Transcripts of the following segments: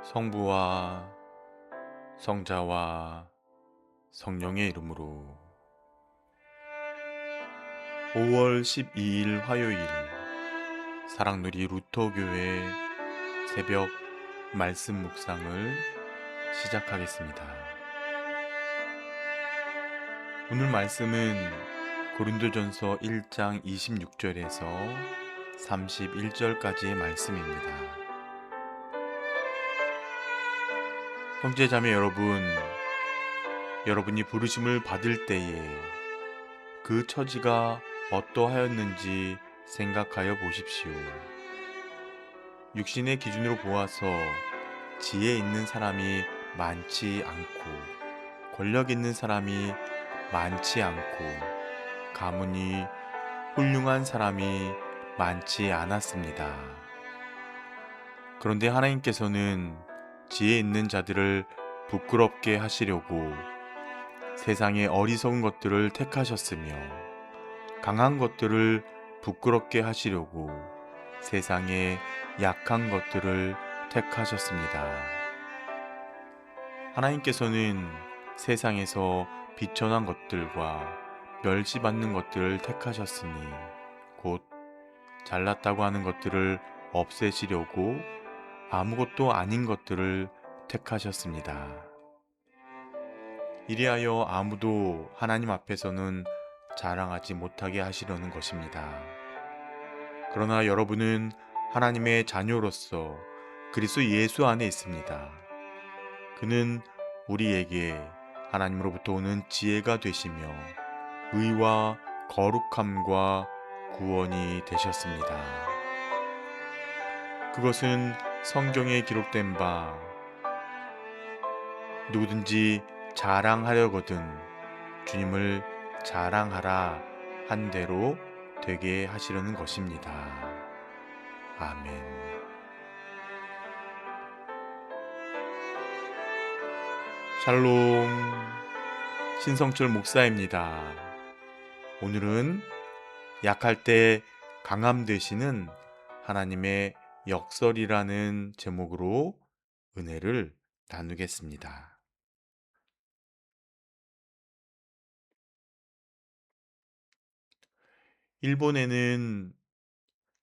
성부와 성자와 성령의 이름으로 5월 12일 화요일 사랑누리 루터교회 새벽 말씀 묵상을 시작하겠습니다. 오늘 말씀은 고린도전서 1장 26절에서 31절까지의 말씀입니다. 형제자매 여러분, 여러분이 부르심을 받을 때에 그 처지가 어떠하였는지 생각하여 보십시오. 육신의 기준으로 보아서 지혜 있는 사람이 많지 않고 권력 있는 사람이 많지 않고 가문이 훌륭한 사람이 많지 않았습니다. 그런데 하나님께서는 지혜 있는 자들을 부끄럽게 하시려고 세상의 어리석은 것들을 택하셨으며 강한 것들을 부끄럽게 하시려고 세상의 약한 것들을 택하셨습니다. 하나님께서는 세상에서 비천한 것들과 멸시받는 것들을 택하셨으니 곧 잘났다고 하는 것들을 없애시려고 아무것도 아닌 것들을 택하셨습니다. 이리하여 아무도 하나님 앞에서는 자랑하지 못하게 하시려는 것입니다. 그러나 여러분은 하나님의 자녀로서 그리스도 예수 안에 있습니다. 그는 우리에게 하나님으로부터 오는 지혜가 되시며 의와 거룩함과 구원이 되셨습니다. 그것은 성경에 기록된 바 누구든지 자랑하려거든 주님을 자랑하라 한 대로 되게 하시려는 것입니다. 아멘. 샬롬, 신성철 목사입니다. 오늘은 약할 때 강함 되시는 하나님의 역설이라는 제목으로 은혜를 나누겠습니다. 일본에는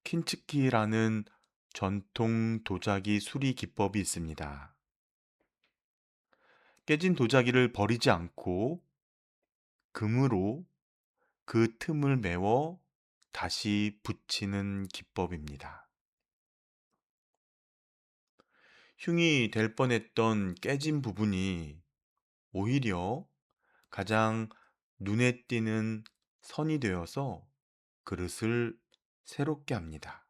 킨츠키라는 전통 도자기 수리 기법이 있습니다. 깨진 도자기를 버리지 않고 금으로 그 틈을 메워 다시 붙이는 기법입니다. 흉이 될 뻔했던 깨진 부분이 오히려 가장 눈에 띄는 선이 되어서 그릇을 새롭게 합니다.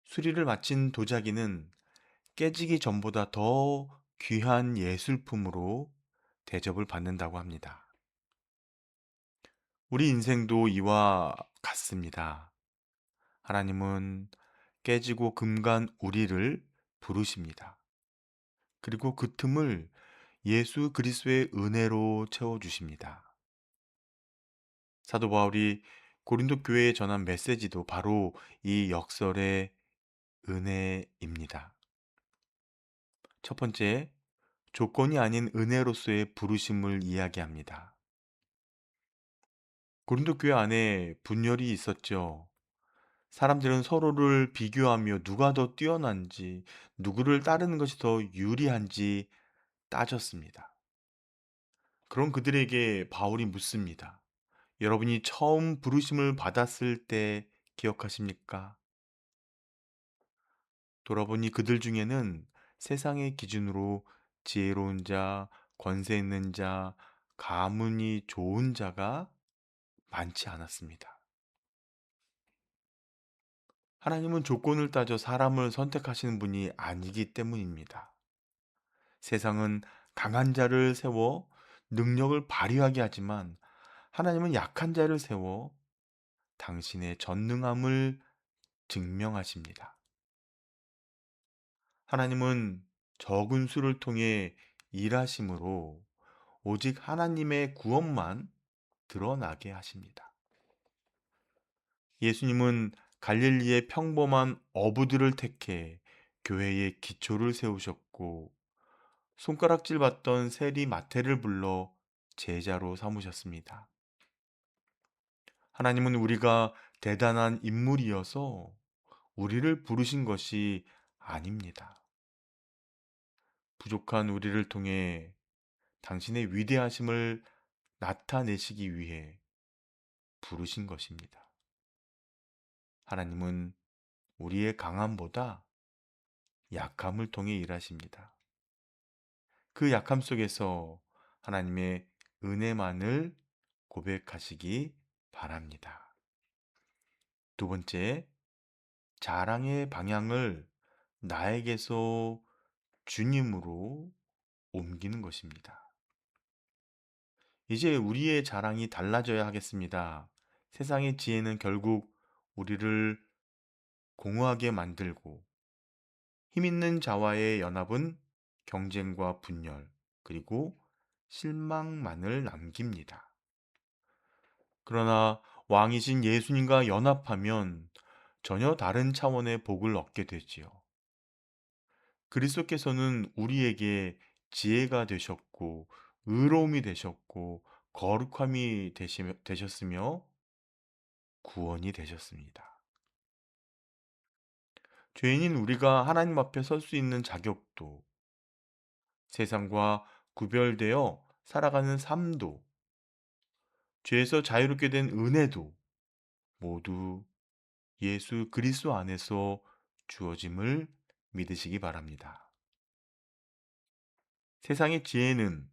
수리를 마친 도자기는 깨지기 전보다 더 귀한 예술품으로 대접을 받는다고 합니다. 우리 인생도 이와 같습니다. 하나님은 깨지고 금간 우리를 부르십니다. 그리고 그 틈을 예수 그리스도의 은혜로 채워주십니다. 사도 바울이 고린도 교회에 전한 메시지도 바로 이 역설의 은혜입니다. 첫 번째, 조건이 아닌 은혜로서의 부르심을 이야기합니다. 고린도 교회 안에 분열이 있었죠. 사람들은 서로를 비교하며 누가 더 뛰어난지, 누구를 따르는 것이 더 유리한지 따졌습니다. 그런 그들에게 바울이 묻습니다. 여러분이 처음 부르심을 받았을 때 기억하십니까? 돌아보니 그들 중에는 세상의 기준으로 지혜로운 자, 권세 있는 자, 가문이 좋은 자가 많지 않았습니다. 하나님은 조건을 따져 사람을 선택하시는 분이 아니기 때문입니다. 세상은 강한 자를 세워 능력을 발휘하게 하지만 하나님은 약한 자를 세워 당신의 전능함을 증명하십니다. 하나님은 적은 수를 통해 일하심으로 오직 하나님의 구원만 드러나게 하십니다. 예수님은 갈릴리의 평범한 어부들을 택해 교회의 기초를 세우셨고 손가락질 받던 세리 마태를 불러 제자로 삼으셨습니다. 하나님은 우리가 대단한 인물이어서 우리를 부르신 것이 아닙니다. 부족한 우리를 통해 당신의 위대하심을 나타내시기 위해 부르신 것입니다. 하나님은 우리의 강함보다 약함을 통해 일하십니다. 그 약함 속에서 하나님의 은혜만을 고백하시기 바랍니다. 두 번째, 자랑의 방향을 나에게서 주님으로 옮기는 것입니다. 이제 우리의 자랑이 달라져야 하겠습니다. 세상의 지혜는 결국 우리를 공허하게 만들고 힘있는 자와의 연합은 경쟁과 분열, 그리고 실망만을 남깁니다. 그러나 왕이신 예수님과 연합하면 전혀 다른 차원의 복을 얻게 되지요. 그리스도께서는 우리에게 지혜가 되셨고 의로움이 되셨고 거룩함이 되셨으며 구원이 되셨습니다. 죄인인 우리가 하나님 앞에 설 수 있는 자격도, 세상과 구별되어 살아가는 삶도, 죄에서 자유롭게 된 은혜도 모두 예수 그리스도 안에서 주어짐을 믿으시기 바랍니다. 세상의 지혜는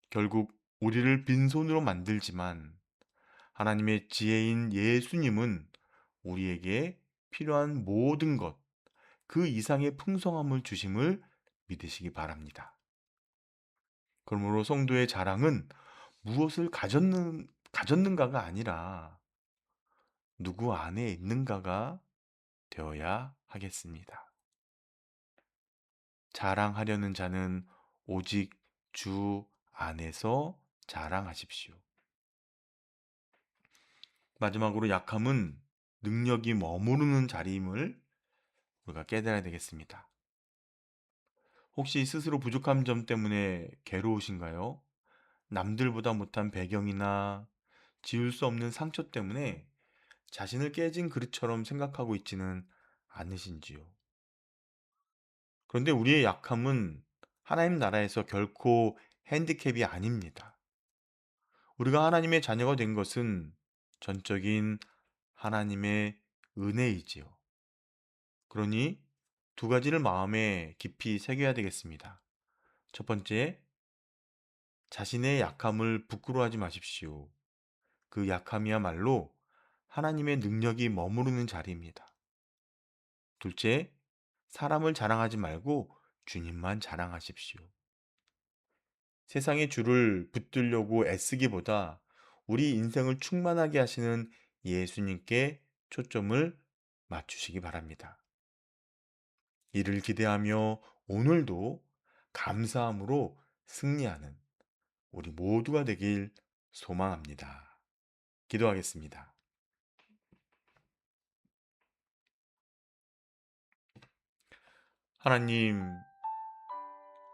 결국 우리를 빈손으로 만들지만 하나님의 지혜인 예수님은 우리에게 필요한 모든 것, 그 이상의 풍성함을 주심을 믿으시기 바랍니다. 그러므로 성도의 자랑은 무엇을 가졌는가가 아니라 누구 안에 있는가가 되어야 하겠습니다. 자랑하려는 자는 오직 주 안에서 자랑하십시오. 마지막으로 약함은 능력이 머무르는 자리임을 우리가 깨달아야 되겠습니다. 혹시 스스로 부족한 점 때문에 괴로우신가요? 남들보다 못한 배경이나 지울 수 없는 상처 때문에 자신을 깨진 그릇처럼 생각하고 있지는 않으신지요? 그런데 우리의 약함은 하나님 나라에서 결코 핸디캡이 아닙니다. 우리가 하나님의 자녀가 된 것은 전적인 하나님의 은혜이지요. 그러니 두 가지를 마음에 깊이 새겨야 되겠습니다. 첫 번째, 자신의 약함을 부끄러워하지 마십시오. 그 약함이야말로 하나님의 능력이 머무르는 자리입니다. 둘째, 사람을 자랑하지 말고 주님만 자랑하십시오. 세상의 주를 붙들려고 애쓰기보다 우리 인생을 충만하게 하시는 예수님께 초점을 맞추시기 바랍니다. 이를 기대하며 오늘도 감사함으로 승리하는 우리 모두가 되길 소망합니다. 기도하겠습니다. 하나님,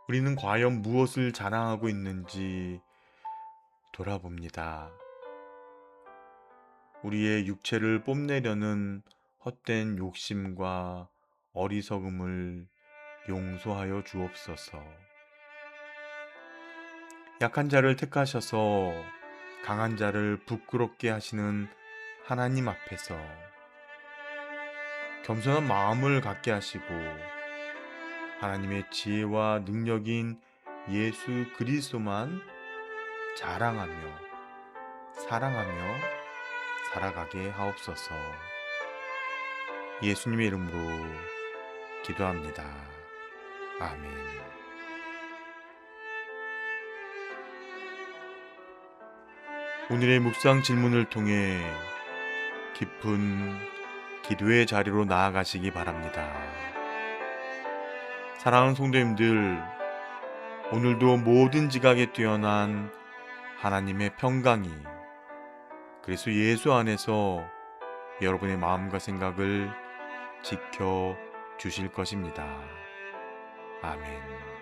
우리는 과연 무엇을 자랑하고 있는지 돌아봅니다. 우리의 육체를 뽐내려는 헛된 욕심과 어리석음을 용서하여 주옵소서. 약한 자를 택하셔서 강한 자를 부끄럽게 하시는 하나님 앞에서 겸손한 마음을 갖게 하시고 하나님의 지혜와 능력인 예수 그리스도만 자랑하며 사랑하며 살아가게 하옵소서. 예수님의 이름으로 기도합니다. 아멘. 오늘의 묵상 질문을 통해 깊은 기도의 자리로 나아가시기 바랍니다. 사랑하는 성도님들, 오늘도 모든 지각에 뛰어난 하나님의 평강이 그리스도 예수 안에서 여러분의 마음과 생각을 지켜 주실 것입니다. 아멘.